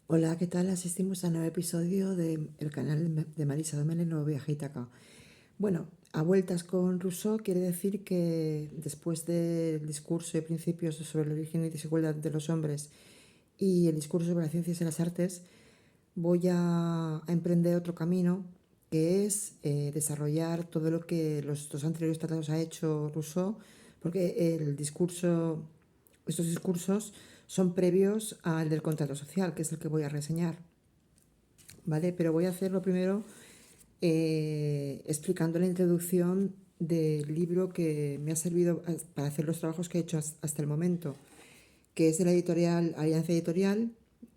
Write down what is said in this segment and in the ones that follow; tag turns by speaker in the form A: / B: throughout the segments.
A: Hola, ¿qué tal? Asistimos a un nuevo episodio del canal de Marisa Domene, Nuevo Viaje a Ítaca. Bueno, a vueltas con Rousseau quiere decir que después del discurso de principios sobre el origen y desigualdad de los hombres y el discurso sobre las ciencias y las artes, voy a emprender otro camino que es desarrollar todo lo que los dos anteriores tratados ha hecho Rousseau, porque estos discursos son previos al del contrato social, que es el que voy a reseñar, ¿vale? Pero voy a hacerlo primero explicando la introducción del libro que me ha servido para hacer los trabajos que he hecho hasta el momento, que es de la editorial Alianza Editorial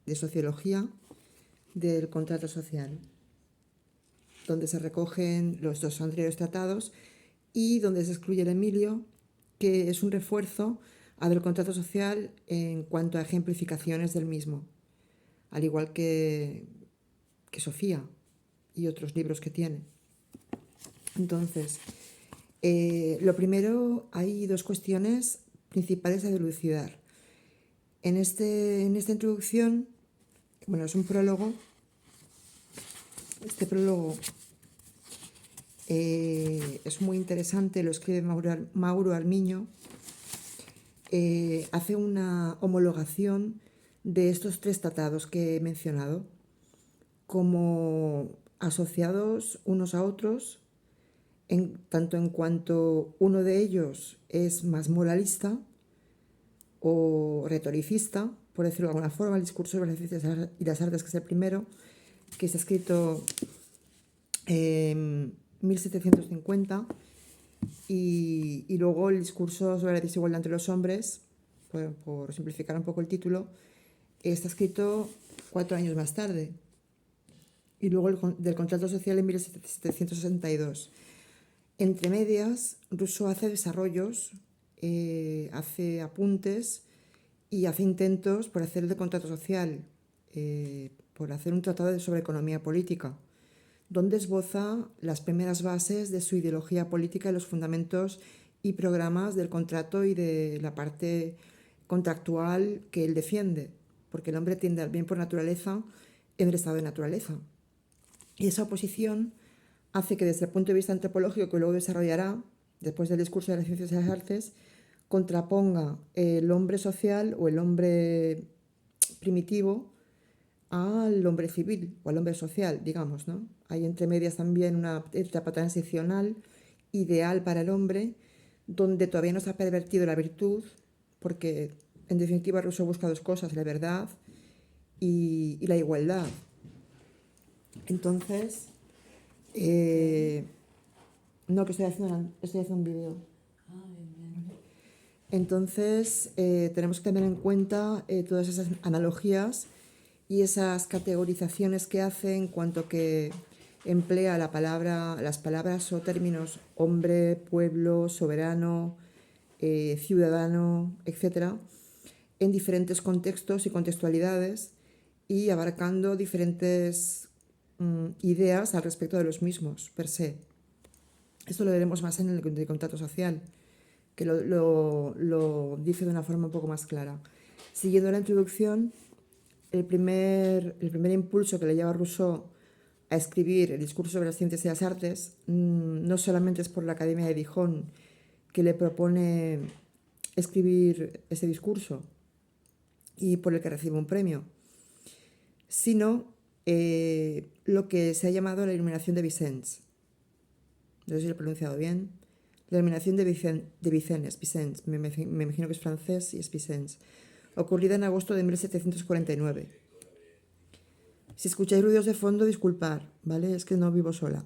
A: de Sociología del Contrato Social, donde se recogen los dos anteriores tratados y donde se excluye el Emilio, que es un refuerzo a del contrato social en cuanto a ejemplificaciones del mismo, al igual que Sofía y otros libros que tiene. Entonces, lo primero, hay dos cuestiones principales a dilucidar. En esta introducción, bueno, es un prólogo. Este prólogo es muy interesante, lo escribe Mauro Armiño. Hace una homologación de estos tres tratados que he mencionado como asociados unos a otros, tanto en cuanto uno de ellos es más moralista o retoricista, por decirlo de alguna forma, el discurso sobre las ciencias y las artes, que es el primero, que está escrito en 1750, y luego el discurso sobre la desigualdad entre los hombres, por simplificar un poco el título, está escrito 4 años más tarde, y luego del contrato social en 1762. Entre medias, Rousseau hace desarrollos, hace apuntes y hace intentos por hacer el de contrato social, por hacer un tratado sobre economía política, donde esboza las primeras bases de su ideología política y los fundamentos y programas del contrato y de la parte contractual que él defiende, porque el hombre tiende al bien por naturaleza en el estado de naturaleza. Y esa oposición hace que desde el punto de vista antropológico, que luego desarrollará después del discurso de las ciencias y las artes, contraponga el hombre social o el hombre primitivo al hombre civil o al hombre social, digamos, ¿no? Hay entre medias también una etapa transicional ideal para el hombre, donde todavía no se ha pervertido la virtud, porque en definitiva Rousseau busca dos cosas, la verdad y la igualdad. Entonces, no, que estoy haciendo un vídeo. Entonces, tenemos que tener en cuenta todas esas analogías y esas categorizaciones que hace en cuanto que emplea las palabras o términos hombre, pueblo, soberano, ciudadano, etcétera, en diferentes contextos y contextualidades y abarcando diferentes ideas al respecto de los mismos, per se. Esto lo veremos más en el contrato social, que lo dice de una forma un poco más clara. Siguiendo la introducción, el primer impulso que le lleva a Rousseau a escribir el discurso sobre las ciencias y las artes no solamente es por la Academia de Dijon, que le propone escribir ese discurso y por el que recibe un premio, sino lo que se ha llamado la Iluminación de Vicens. No sé si lo he pronunciado bien. La Iluminación de Vicens, me imagino que es francés y es Vicens, ocurrida en agosto de 1749. Si escucháis ruidos de fondo, disculpar, ¿vale? Es que no vivo sola.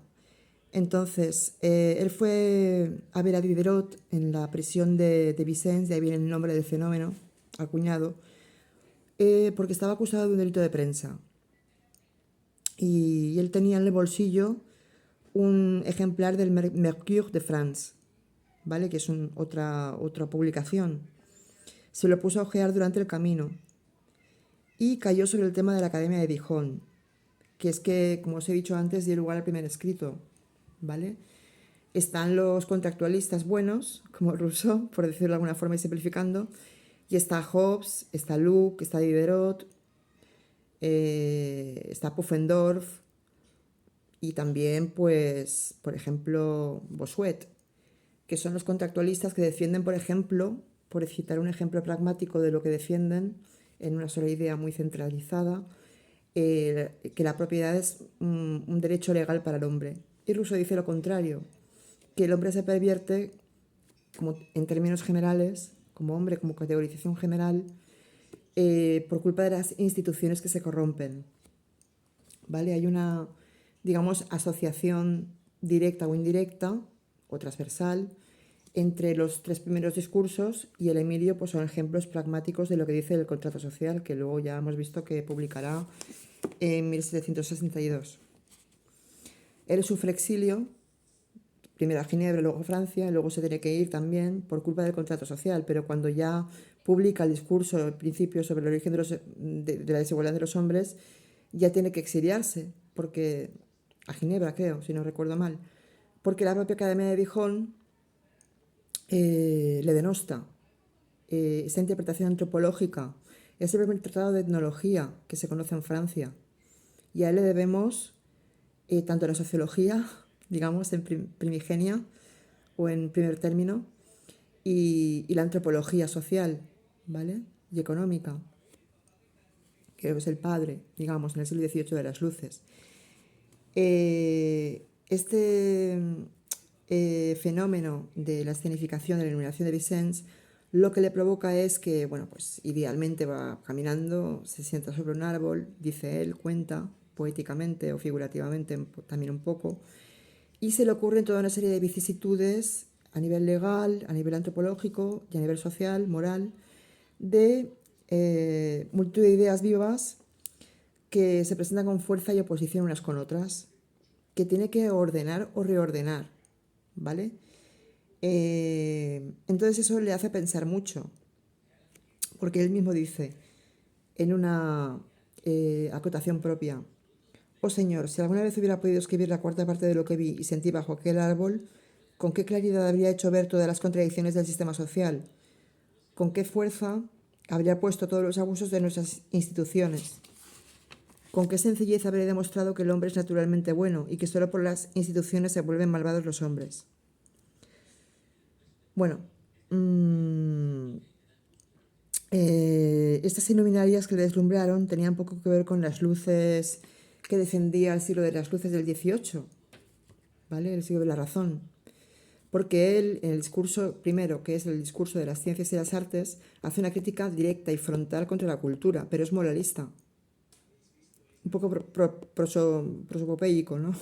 A: Entonces, él fue a ver a Diderot en la prisión de Vicens, de ahí viene el nombre del fenómeno, acuñado, porque estaba acusado de un delito de prensa. Y él tenía en el bolsillo un ejemplar del Mercure de France, ¿vale? Que es otra publicación. Se lo puso a ojear durante el camino y cayó sobre el tema de la Academia de Dijon, que es que, como os he dicho antes, dio lugar al primer escrito, ¿vale? Están los contractualistas buenos, como Rousseau, por decirlo de alguna forma y simplificando, y está Hobbes, está Locke, está Diderot, está Pufendorf y también, pues, por ejemplo, Bossuet, que son los contractualistas que defienden, por ejemplo, por citar un ejemplo pragmático de lo que defienden en una sola idea muy centralizada, que la propiedad es un derecho legal para el hombre. Y Rousseau dice lo contrario, que el hombre se pervierte, como en términos generales, como hombre, como categorización general, por culpa de las instituciones que se corrompen. ¿Vale? Hay una, digamos, asociación directa o indirecta, o transversal, entre los tres primeros discursos, y el Emilio pues son ejemplos pragmáticos de lo que dice el contrato social, que luego ya hemos visto que publicará en 1762. Él sufre exilio, primero a Ginebra, luego a Francia, y luego se tiene que ir también por culpa del contrato social, pero cuando ya publica el discurso, el principio sobre el origen de la desigualdad de los hombres, ya tiene que exiliarse, porque a Ginebra creo, si no recuerdo mal, porque la propia Academia de Dijon le denosta. Esta interpretación antropológica es el primer tratado de etnología que se conoce en Francia, y a él le debemos tanto la sociología, digamos, en primigenia o en primer término, y la antropología social, ¿vale? Y económica, que es el padre, digamos, en el siglo XVIII de las luces. Este fenómeno de la escenificación de la iluminación de Vicens lo que le provoca es que, bueno, pues idealmente va caminando, se sienta sobre un árbol, dice él, cuenta poéticamente o figurativamente también un poco, y se le ocurren toda una serie de vicisitudes a nivel legal, a nivel antropológico y a nivel social, moral, de multitud de ideas vivas que se presentan con fuerza y oposición unas con otras, que tiene que ordenar o reordenar, ¿vale? Entonces eso le hace pensar mucho, porque él mismo dice en una acotación propia: oh Señor, si alguna vez hubiera podido escribir la cuarta parte de lo que vi y sentí bajo aquel árbol, ¿con qué claridad habría hecho ver todas las contradicciones del sistema social? ¿Con qué fuerza habría puesto todos los abusos de nuestras instituciones? ¿Con qué sencillez habría demostrado que el hombre es naturalmente bueno y que solo por las instituciones se vuelven malvados los hombres? Bueno, estas iluminarias que le deslumbraron tenían poco que ver con las luces que defendía el siglo de las luces del XVIII, ¿vale? El siglo de la razón. Porque él, en el discurso primero, que es el discurso de las ciencias y las artes, hace una crítica directa y frontal contra la cultura, pero es moralista. Un poco prosopopéico, ¿no?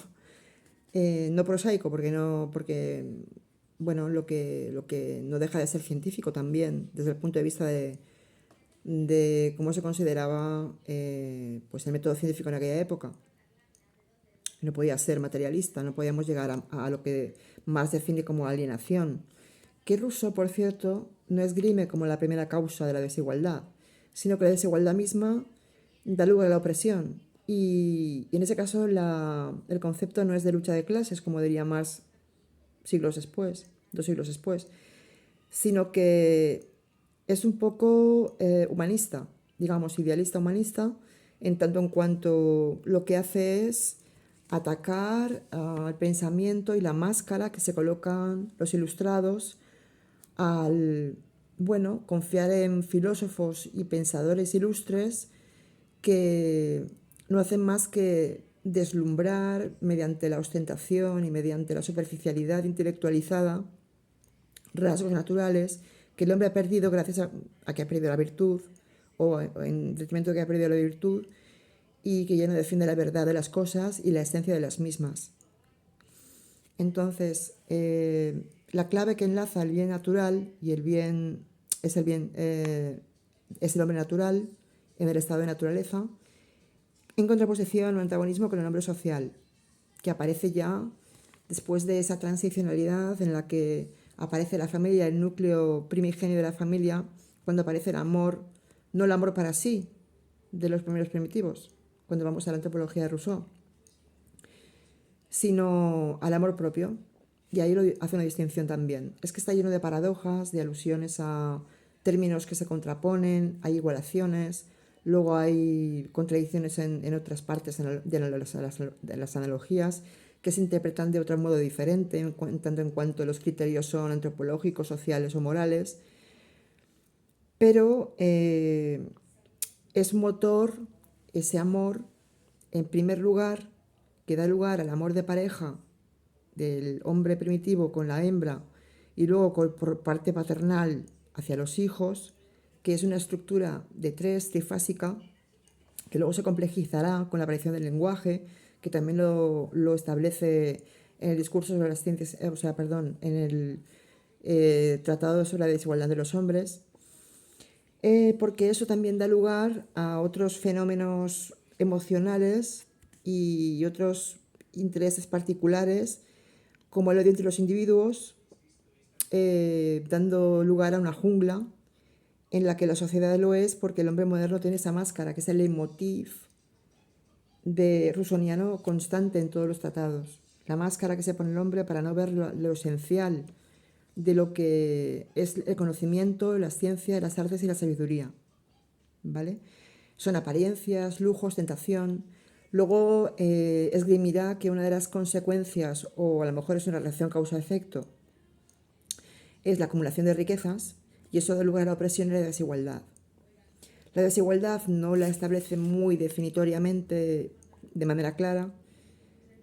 A: No prosaico, porque bueno, lo que no deja de ser científico también, desde el punto de vista de cómo se consideraba pues el método científico en aquella época. No podía ser materialista, no podíamos llegar a lo que Marx define como alienación, que Rousseau, por cierto, no esgrime como la primera causa de la desigualdad, sino que la desigualdad misma da lugar a la opresión. Y en ese caso el concepto no es de lucha de clases, como diría Marx siglos después, 2 siglos después, sino que es un poco humanista, digamos, idealista humanista, en tanto en cuanto lo que hace es atacar al pensamiento y la máscara que se colocan los ilustrados al, bueno, confiar en filósofos y pensadores ilustres que no hacen más que deslumbrar mediante la ostentación y mediante la superficialidad intelectualizada rasgos naturales que el hombre ha perdido gracias a que ha perdido la virtud, o en detrimento de que ha perdido la virtud, y que ya no defiende la verdad de las cosas y la esencia de las mismas. Entonces, la clave que enlaza el bien natural y el bien es el hombre natural en el estado de naturaleza, en contraposición o antagonismo con el hombre social, que aparece ya después de esa transicionalidad en la que aparece la familia, el núcleo primigenio de la familia, cuando aparece el amor, no el amor para sí de los primeros primitivos, cuando vamos a la antropología de Rousseau, sino al amor propio. Y ahí hace una distinción también. Es que está lleno de paradojas, de alusiones a términos que se contraponen, hay igualaciones. Luego hay contradicciones en otras partes de las analogías que se interpretan de otro modo diferente, tanto en cuanto los criterios son antropológicos, sociales o morales, pero es motor ese amor, en primer lugar, que da lugar al amor de pareja del hombre primitivo con la hembra y luego por parte paternal hacia los hijos, que es una estructura de tres, trifásica, que luego se complejizará con la aparición del lenguaje, que también lo establece en el discurso sobre las ciencias, en el Tratado sobre la desigualdad de los hombres, porque eso también da lugar a otros fenómenos emocionales y otros intereses particulares, como el odio entre los individuos, dando lugar a una jungla en la que la sociedad lo es porque el hombre moderno tiene esa máscara, que es el leitmotiv de rusoniano constante en todos los tratados. La máscara que se pone el hombre para no ver lo esencial de lo que es el conocimiento, la ciencia, las artes y la sabiduría. ¿Vale? Son apariencias, lujos, tentación. Luego esgrimirá que una de las consecuencias, o a lo mejor es una relación causa-efecto, es la acumulación de riquezas, y eso da lugar a la opresión y la desigualdad. La desigualdad no la establece muy definitoriamente de manera clara,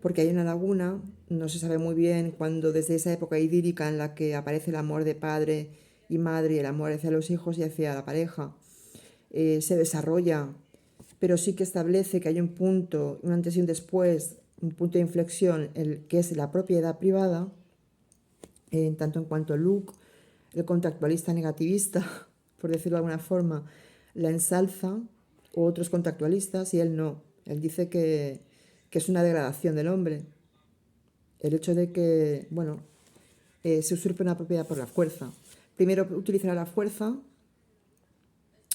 A: porque hay una laguna, no se sabe muy bien cuándo desde esa época idílica en la que aparece el amor de padre y madre y el amor hacia los hijos y hacia la pareja, se desarrolla, pero sí que establece que hay un punto, un antes y un después, un punto de inflexión, que es la propiedad privada, en tanto en cuanto Luke, el contractualista negativista, por decirlo de alguna forma, la ensalza, o otros contractualistas, y él no. Él dice que es una degradación del hombre. El hecho de que, bueno, se usurpe una propiedad por la fuerza. Primero utilizará la fuerza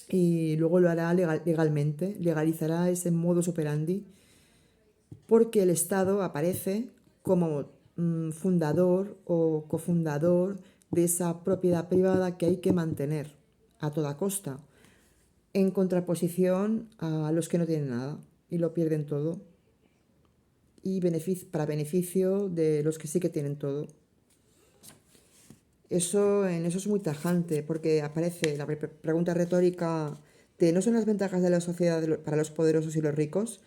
A: y luego lo hará legalmente, legalizará ese modus operandi, porque el Estado aparece como fundador o cofundador de esa propiedad privada que hay que mantener a toda costa, en contraposición a los que no tienen nada y lo pierden todo, y para beneficio de los que sí que tienen todo. En eso es muy tajante, porque aparece la pregunta retórica de ¿no son las ventajas de la sociedad para los poderosos y los ricos?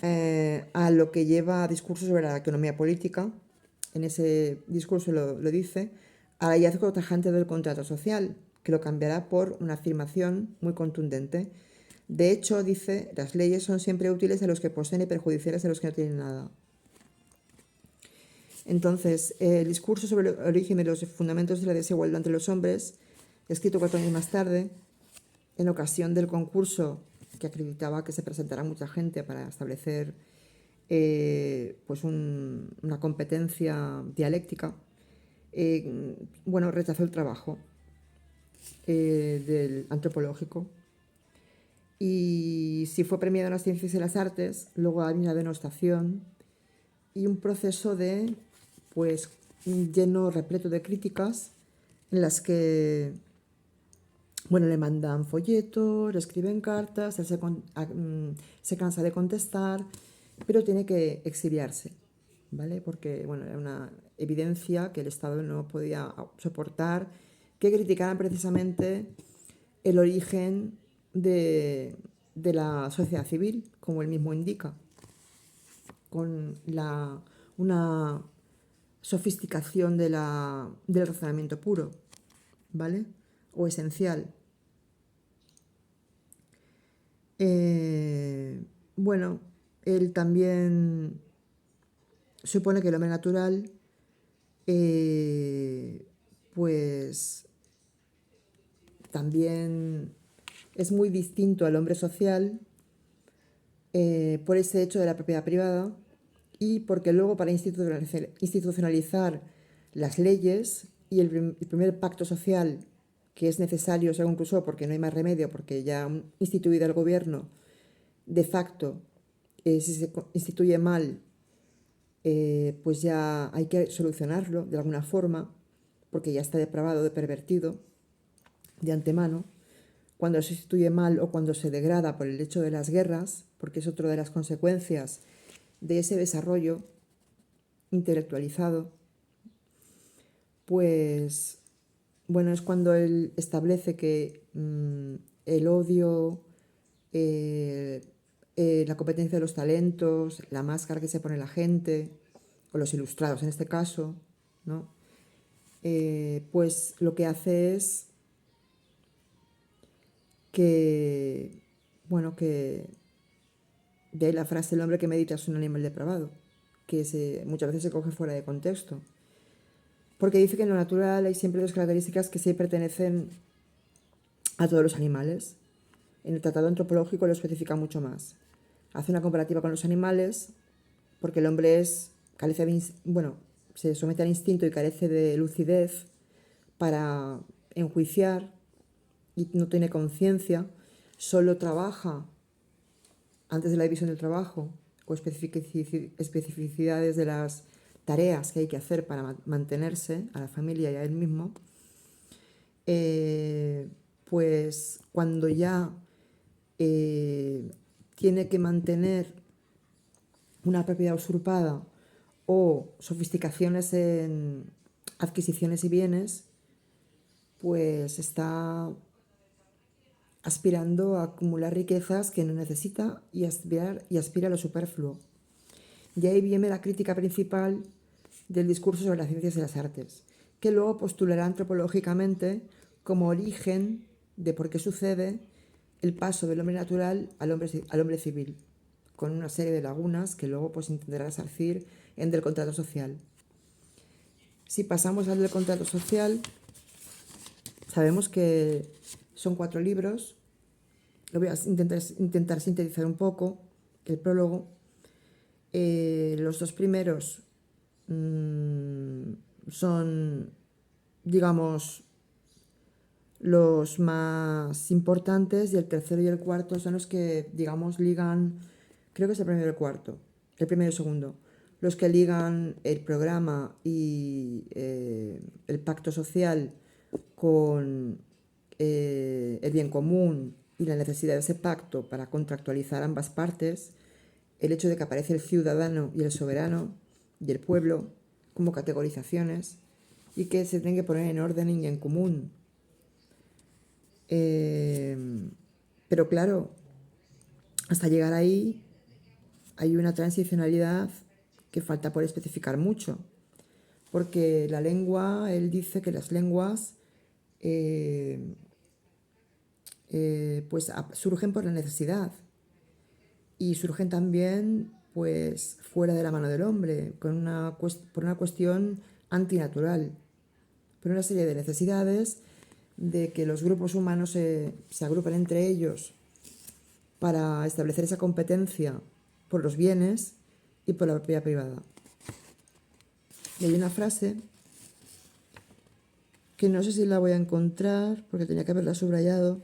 A: A lo que lleva a discursos sobre la economía política. En ese discurso lo dice, al hallazgo tajante del contrato social, que lo cambiará por una afirmación muy contundente. De hecho, dice, las leyes son siempre útiles a los que poseen y perjudiciales a los que no tienen nada. Entonces, el discurso sobre el origen y los fundamentos de la desigualdad entre los hombres, escrito 4 años más tarde, en ocasión del concurso que acreditaba que se presentará mucha gente para establecer pues una competencia dialéctica, rechazó el trabajo del antropológico. Y si fue premiado en las ciencias y las artes, luego hay una denostación y un proceso de, pues, lleno, repleto de críticas en las que, bueno, le mandan folletos, le escriben cartas, él se cansa de contestar, pero tiene que exiliarse, ¿vale? Porque, bueno, era una evidencia que el Estado no podía soportar que criticaran precisamente el origen de la sociedad civil, como él mismo indica, con una sofisticación del razonamiento puro, ¿vale? O esencial. Bueno, él también supone que el hombre natural, pues también es muy distinto al hombre social por ese hecho de la propiedad privada, y porque luego para institucionalizar las leyes y el primer pacto social que es necesario según Rousseau, porque no hay más remedio, porque ya instituido el gobierno de facto, si se instituye mal, pues ya hay que solucionarlo de alguna forma, porque ya está depravado, de pervertido de antemano. cuando se sustituye mal o cuando se degrada por el hecho de las guerras, porque es otra de las consecuencias de ese desarrollo intelectualizado, pues bueno, es cuando él establece que el odio, eh, la competencia de los talentos, la máscara que se pone la gente, o los ilustrados en este caso, ¿no? Pues lo que hace es que, bueno, que de ahí la frase el hombre que medita es un animal depravado, que muchas veces se coge fuera de contexto. Porque dice que en lo natural hay siempre dos características que sí pertenecen a todos los animales. En el tratado antropológico lo especifica mucho más. Hace una comparativa con los animales, porque el hombre se somete al instinto y carece de lucidez para enjuiciar y no tiene conciencia, solo trabaja antes de la división del trabajo o especificidades de las tareas que hay que hacer para mantenerse a la familia y a él mismo, pues cuando ya tiene que mantener una propiedad usurpada o sofisticaciones en adquisiciones y bienes, pues está aspirando a acumular riquezas que no necesita y aspira a lo superfluo. De ahí viene la crítica principal del discurso sobre las ciencias y las artes, que luego postulará antropológicamente como origen de por qué sucede el paso del hombre natural al hombre civil, con una serie de lagunas que luego pues intentará resarcir en del contrato social. Si pasamos al del contrato social, sabemos que son 4 libros. Lo voy a intentar sintetizar un poco. El prólogo. Los 2 primeros son, digamos, los más importantes, y el tercero y el cuarto son los que, digamos, ligan, creo que es el primero y el cuarto, el primero y el segundo, los que ligan el programa y el pacto social con el bien común y la necesidad de ese pacto para contractualizar ambas partes, el hecho de que aparece el ciudadano y el soberano y el pueblo como categorizaciones y que se tienen que poner en orden y en común. Pero claro, hasta llegar ahí hay una transicionalidad que falta por especificar mucho, porque la lengua, él dice que las lenguas pues surgen por la necesidad y surgen también pues fuera de la mano del hombre, por una cuestión antinatural, por una serie de necesidades de que los grupos humanos se agrupen entre ellos para establecer esa competencia por los bienes y por la propiedad privada. Y hay una frase que no sé si la voy a encontrar porque tenía que haberla subrayado.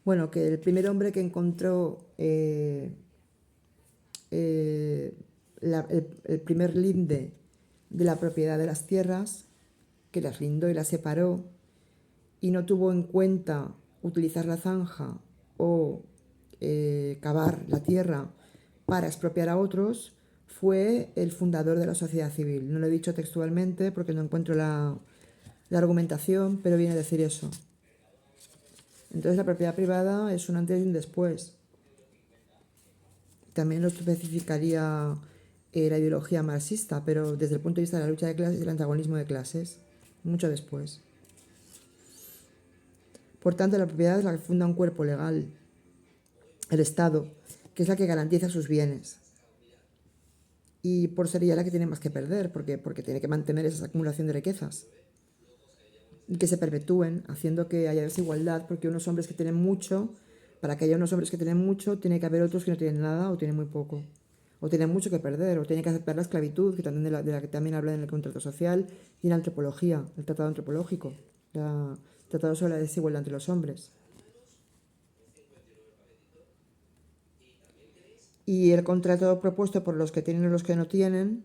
A: Bueno, que el primer hombre que encontró el primer linde de la propiedad de las tierras, que las lindó y las separó y no tuvo en cuenta utilizar la zanja o cavar la tierra para expropiar a otros, fue el fundador de la sociedad civil. No lo he dicho textualmente porque no encuentro la argumentación, pero viene a decir eso. Entonces la propiedad privada es un antes y un después. También lo especificaría la ideología marxista, pero desde el punto de vista de la lucha de clases y el antagonismo de clases, mucho después. Por tanto, la propiedad es la que funda un cuerpo legal, el Estado, que es la que garantiza sus bienes. Y por ser ella la que tiene más que perder, porque tiene que mantener esa acumulación de riquezas y que se perpetúen, haciendo que haya desigualdad, porque unos hombres que tienen mucho, para que haya unos hombres que tienen mucho, tiene que haber otros que no tienen nada o tienen muy poco, o tienen mucho que perder, o tienen que aceptar la esclavitud, que también de la que también habla en el contrato social y en la antropología, el tratado antropológico, el tratado sobre la desigualdad entre los hombres. Y el contrato propuesto por los que tienen y los que no tienen,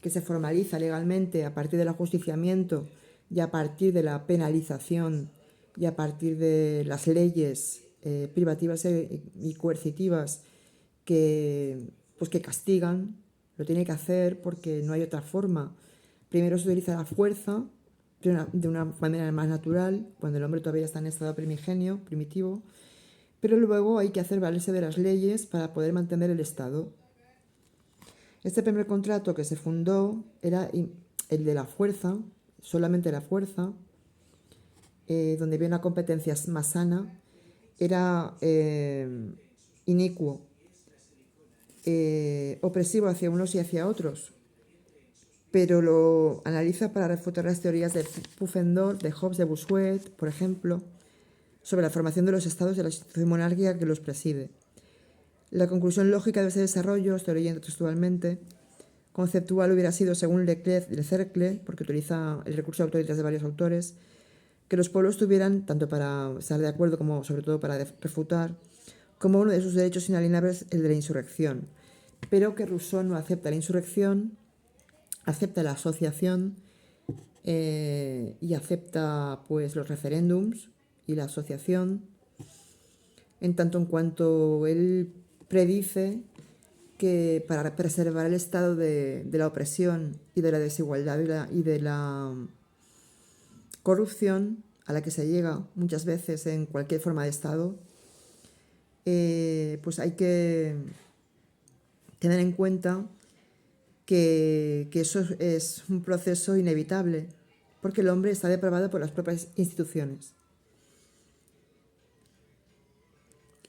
A: que se formaliza legalmente a partir del ajusticiamiento y a partir de la penalización y a partir de las leyes privativas y coercitivas pues que castigan, lo tiene que hacer porque no hay otra forma. Primero se utiliza la fuerza de una manera más natural, cuando el hombre todavía está en estado primigenio, primitivo, pero luego hay que hacer valerse de las leyes para poder mantener el Estado. Este primer contrato que se fundó era el de la fuerza, solamente la fuerza, donde había una competencia más sana, era inicuo, opresivo hacia unos y hacia otros, pero lo analiza para refutar las teorías de Pufendorf, de Hobbes, de Bossuet, por ejemplo, sobre la formación de los estados y de la institución monárquica que los preside. La conclusión lógica de ese desarrollo, estoy leyendo textualmente, conceptual hubiera sido, según Cercle, porque utiliza el recurso de autoridades de varios autores, que los pueblos tuvieran, tanto para estar de acuerdo como sobre todo para refutar, como uno de sus derechos inalienables el de la insurrección, pero que Rousseau no acepta la insurrección, acepta la asociación y acepta pues los referéndums y la asociación, en tanto en cuanto él predice que para preservar el estado de la opresión y de la desigualdad y de la corrupción a la que se llega muchas veces en cualquier forma de estado, pues hay que tener en cuenta que eso es un proceso inevitable, porque el hombre está depravado por las propias instituciones.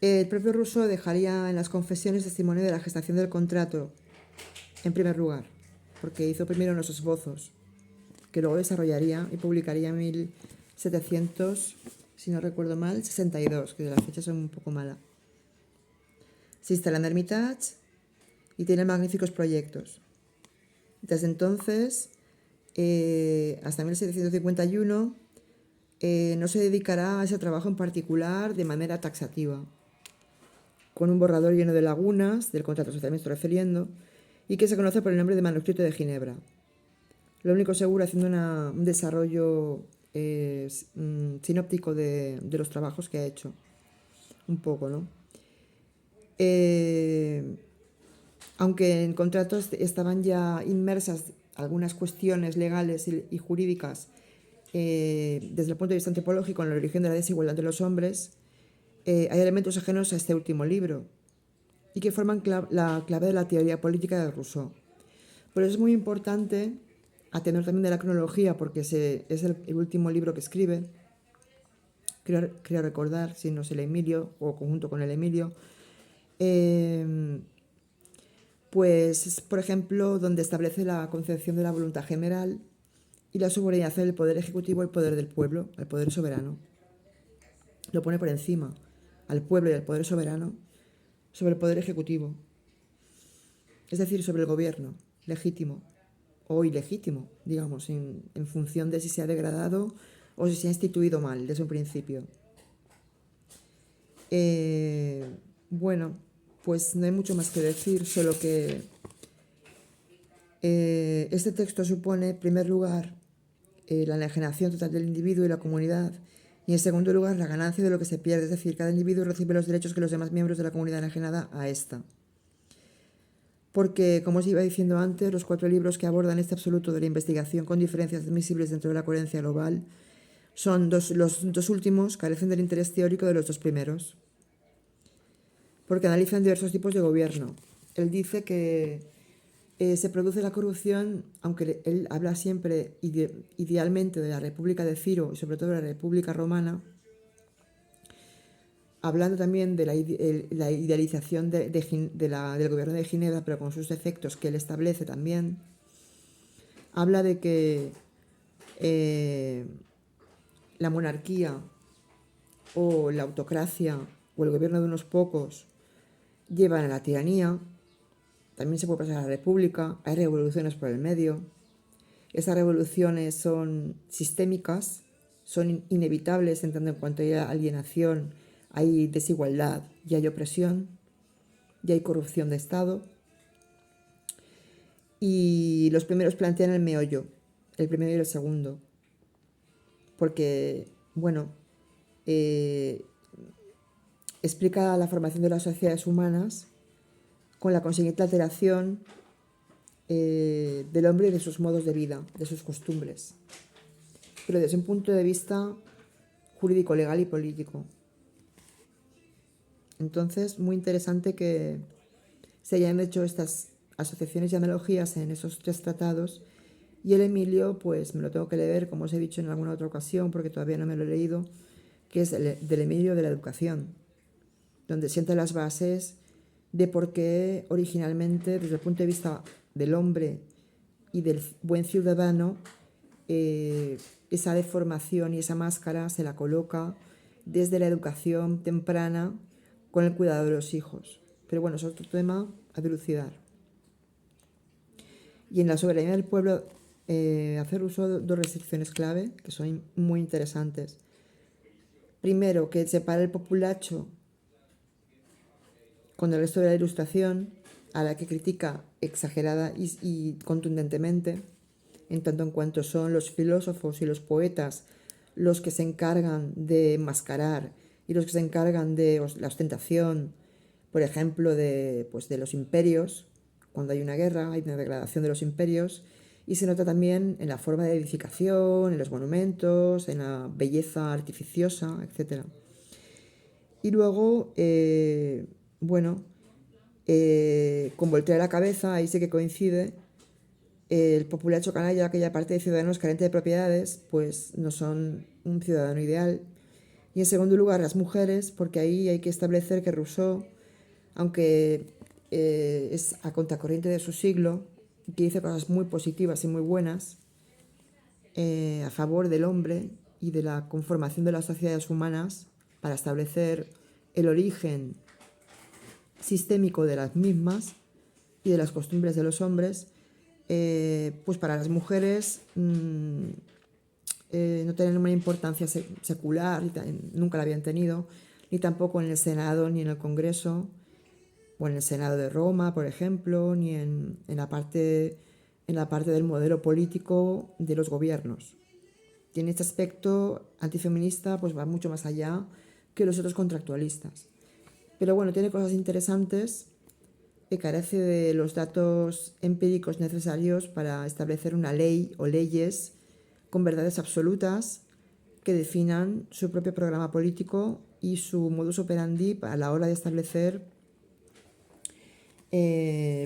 A: El propio Rousseau dejaría en las confesiones testimonio de la gestación del contrato, en primer lugar, porque hizo primero unos esbozos, que luego desarrollaría y publicaría en 1700, si no recuerdo mal, 62, que las fechas son un poco malas. Se instala en Hermitage y tiene magníficos proyectos. Desde entonces, hasta 1751, no se dedicará a ese trabajo en particular de manera taxativa, con un borrador lleno de lagunas del contrato social me estoy refiriendo, y que se conoce por el nombre de manuscrito de Ginebra. Lo único seguro haciendo un desarrollo sinóptico de los trabajos que ha hecho. Un poco, ¿no? Aunque en contratos estaban ya inmersas algunas cuestiones legales y jurídicas desde el punto de vista antropológico en el origen de la desigualdad de los hombres, hay elementos ajenos a este último libro y que forman la clave de la teoría política de Rousseau. Por eso es muy importante atender también de la cronología, porque es el último libro que escribe, creo recordar, si no es el Emilio o conjunto con el Emilio, pues es, por ejemplo, donde establece la concepción de la voluntad general y la subordinación del poder ejecutivo al poder del pueblo, al poder soberano. Lo pone por encima al pueblo y al poder soberano sobre el poder ejecutivo, es decir, sobre el gobierno legítimo o ilegítimo, digamos, en función de si se ha degradado o si se ha instituido mal desde un principio. Bueno, pues no hay mucho más que decir, solo que este texto supone, en primer lugar, la enajenación total del individuo y la comunidad, y en segundo lugar, la ganancia de lo que se pierde, es decir, cada individuo recibe los derechos que los demás miembros de la comunidad enajenada a esta. Porque, como os iba diciendo antes, los 4 libros que abordan este absoluto de la investigación con diferencias admisibles dentro de la coherencia global son los dos últimos carecen del interés teórico de los 2 primeros, porque analizan diversos tipos de gobierno. Él dice que se produce la corrupción, aunque él habla siempre idealmente de la República de Ciro y sobre todo de la República Romana, hablando también de la idealización del gobierno de Ginebra, pero con sus defectos que él establece también. Habla de que la monarquía o la autocracia o el gobierno de unos pocos llevan a la tiranía. También se puede pasar a la república. Hay revoluciones por el medio. Esas revoluciones son sistémicas, son inevitables en tanto en cuanto hay alienación, hay desigualdad y hay opresión y hay corrupción de Estado. Y los primeros plantean el meollo, el primero y el segundo. Porque, bueno, eh, explica la formación de las sociedades humanas con la consiguiente alteración del hombre y de sus modos de vida, de sus costumbres, pero desde un punto de vista jurídico, legal y político. Entonces, muy interesante que se hayan hecho estas asociaciones y analogías en esos 3 tratados. Y el Emilio, pues me lo tengo que leer, como os he dicho en alguna otra ocasión, porque todavía no me lo he leído, que es del Emilio de la educación, donde sienta las bases de por qué originalmente, desde el punto de vista del hombre y del buen ciudadano, esa deformación y esa máscara se la coloca desde la educación temprana con el cuidado de los hijos. Pero bueno, es otro tema a dilucidar. Y en la soberanía del pueblo, hacer uso de 2 restricciones clave que son muy interesantes. Primero, que separa el populacho con el resto de la Ilustración, a la que critica exagerada y contundentemente, en tanto en cuanto son los filósofos y los poetas los que se encargan de enmascarar y los que se encargan de la ostentación, por ejemplo, pues de los imperios. Cuando hay una guerra, hay una degradación de los imperios, y se nota también en la forma de edificación, en los monumentos, en la belleza artificiosa, etc. Y luego, bueno, con voltear la cabeza, ahí sí que coincide, el populacho canalla, aquella parte de ciudadanos carentes de propiedades, pues no son un ciudadano ideal. Y en segundo lugar, las mujeres, porque ahí hay que establecer que Rousseau, aunque es a contracorriente de su siglo, que dice cosas muy positivas y muy buenas a favor del hombre y de la conformación de las sociedades humanas para establecer el origen sistémico de las mismas y de las costumbres de los hombres, pues para las mujeres no tienen una importancia secular, nunca la habían tenido, ni tampoco en el Senado ni en el Congreso, o en el Senado de Roma, por ejemplo, ni en la parte del modelo político de los gobiernos. Y en este aspecto antifeminista pues va mucho más allá que los otros contractualistas. Pero bueno, tiene cosas interesantes, que carece de los datos empíricos necesarios para establecer una ley o leyes con verdades absolutas que definan su propio programa político y su modus operandi a la hora de establecer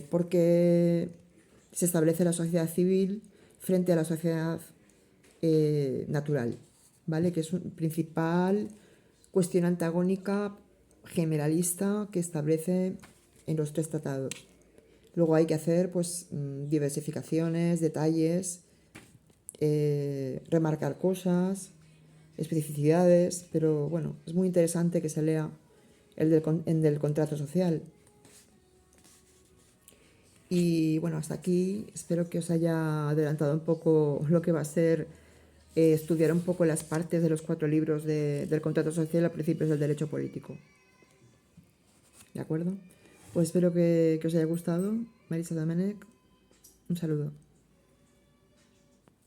A: por qué se establece la sociedad civil frente a la sociedad natural, ¿vale? Que es una principal cuestión antagónica generalista que establece en los 3 tratados. Luego hay que hacer pues diversificaciones, detalles, remarcar cosas, especificidades, pero bueno, es muy interesante que se lea el del contrato social. Y bueno, hasta aquí espero que os haya adelantado un poco lo que va a ser estudiar un poco las partes de los 4 libros del contrato social a principios del derecho político. ¿De acuerdo? Pues espero que os haya gustado. Marisa Domenech, un saludo.